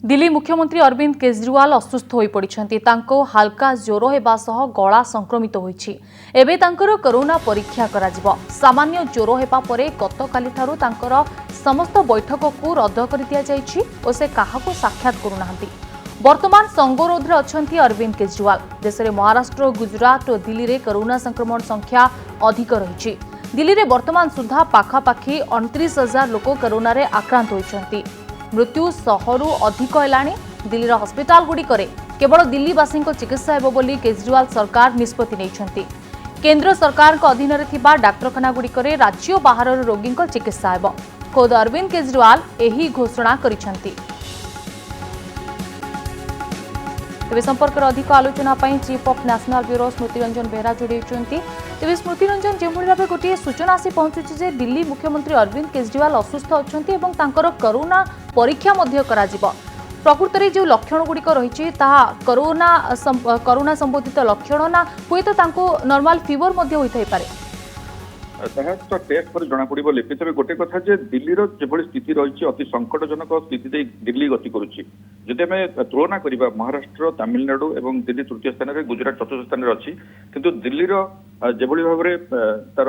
दिल्ली मुख्यमंत्री अरविंद केजरीवाल असुस्थ हो पड़ते हाल्का ज्वर होगा सह गला संक्रमित होईछि। एबे तांकर कोरोना परीक्षा करा सामान्य ज्वर होगा पर गतकाली ठारू तांकर समस्त बैठक को रद्द कर दिया जायछि और से काहाको साक्षात करूनाहांती। वर्तमान संगरोध अच्छा अरविंद केजरीवाल। देश में महाराष्ट्र, गुजरात और दिल्ली में कोरोना संक्रमण संख्या अधिक रही। दिल्ली में वर्तमान सुधा पाखापाखि 29,000 लोक कोरोना रे आक्रांत होइछंती। मृत्यु 100 अधिक है। दिल्ली हस्पिटाल गुड़िक केवल दिल्लीवासी चिकित्सा हेबो बोली केजरीवाल सरकार निष्पत्ति नेइछंती। केंद्र सरकार अधीन डाक्तखाना गुड़िक राज्य बाहर रोगी चिकित्सा हेबो। खुद अरविंद केजरीवाल यही घोषणा करिसेंती। तेज संपर्क में अधिक आलोचना चीफ ऑफ नेशनल ब्यूरो स्मृति रंजन बेहरा जोड़ी तेज स्मृति रंजन जो भाव गोटे सूचना आसी पहुंचुची जे दिल्ली मुख्यमंत्री अरविंद केजरीवाल असुस्थ अच्छा और कोरोना परीक्षा प्रकृत में जो लक्षण गुड़िक रही कोरोना संबंधित लक्षण ना हुए तो नॉर्मल फीवर होता पारे। तो टेस्ट पर जना पड़ो लिपित गोटे कथा जे दिल्लीर जो स्थिति रही अति संकटजनक स्थिति दिल्ली गति करुच्ची। जदि आम तुलना करवा महाराष्ट्र, तमिलनाडु और दिल्ली तृतीय स्थान में, गुजरात चतुर्थ स्थान में अच्छी किंतु दिल्लीर जो भाव में तार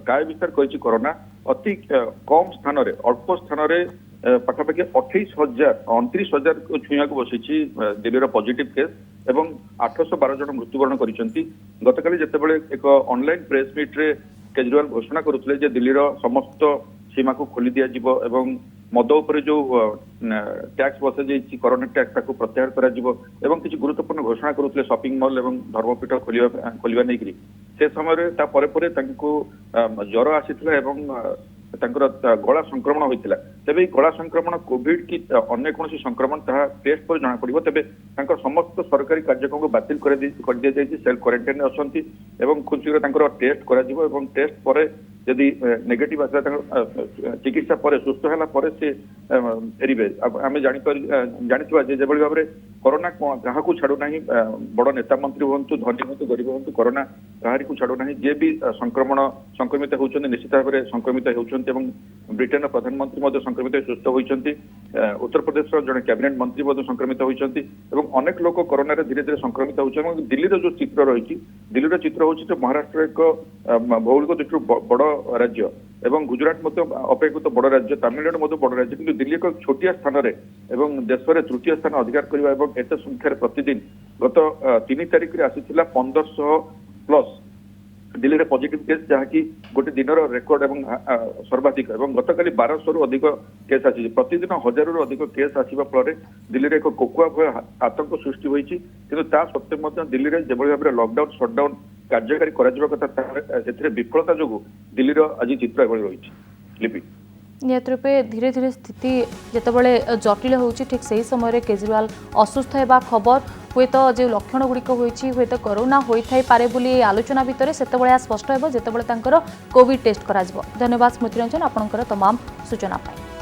काय विस्तार कर कोरोना अति कम स्थान अल्प स्थान पाखापाखि 28,000 को छुआ को बसी दिल्लीर पॉजिटिव केस एवं 812 जन मृत्युवरण कर। गतकाली जितेबाला एक ऑनलाइन प्रेस मीट रे केजरीवाल घोषणा करुले जे दिल्लीर समस्त सीमा को खोली दिया जिवो एवं मद उपर जो टैक्स बसा जाइए कोरोना टैक्स ताको प्रत्याहार करा जिवो एवं किसी गुरुत्वपूर्ण घोषणा करुले शॉपिंग मॉल एवं धर्मपीठ खोलिबा नहीं करी। से समय ता परे परे तांको ज्वर आसीथिला एवं तांकर गला संक्रमण होइतिला। तेबे गला संक्रमण कोविड की अन्य कौन संक्रमण ता टेस्ट पर जना पड़िबो। तेबे तांकर समस्त सरकारी कार्यक्रम को बातिल कर दिया जाइए। सेल्फ क्वारंटाइन में अछंती एवं खुद शीघ्र तांकर टेस्ट करा जिवो एवं टेस्ट परे यदि नेगेटिव आसला चिकित्सा पर सुस्थ है से फेरबे। आम जानिथिबा जे जेबळी भाव में कोरोना क्या छाड़ू ना बड़ नेता मंत्री हूँ, धनी हूँ, गरीब हूँ, कोरोना कहारी को छाड़ू ना। जे भी संक्रमित होती निश्चित भाव में संक्रमित होती। ब्रिटेन प्रधानमंत्री संक्रमित सुस्थ होती। उत्तर प्रदेश जड़े कैबिनेट मंत्री संक्रमित होती। अनेक लोक कोरोना धीरे धीरे संक्रमित होती। दिल्लीर जो चित्र रही दिल्लीर चित्र हूँ महाराष्ट्र एक भौगोलिक दृष्टि बड़ राज्य एवं गुजरात अपेक्षित बड़ राज्य, तमिलनाडु बड़ राज्य किंतु दिल्ली एक छोटिया स्थान में देश में तृतीय स्थान अधिकार करने एत संख्यार प्रतिदिन गत 3 तारिख में आसीथिला 1500 प्लस दिल्ली में पॉजिटिव केस जहाँकि गोटे दिन रेकर्ड एवं सर्वाधिक एवं गतकाली 1200 अधिक केस आसी प्रतिदिन 1000 अधिक केस आसवा फल दिल्ली में एक कोकुआ भय आतंक सृष्टि होती। किंतु ता सत्वे दिल्ली में जो भाव में लॉकडाउन शटडाउन कार्यकारी कथा विफलता जो दिल्लीर आज चित्र एभली रही। लिपि निहत रूपे धीरे धीरे स्थिति जितेबाला जटिल होती ठीक से ही समय केजरीवाल असुस्थ होगा खबर हुए तो जो लक्षण गुड़िक हुए तो कोरोना होता पारे बोली आलोचना भितर से स्पष्ट हो जितेबाला कोविड टेस्ट करा। धन्यवाद स्मृति रंजन आपंकर तमाम सूचना पाई।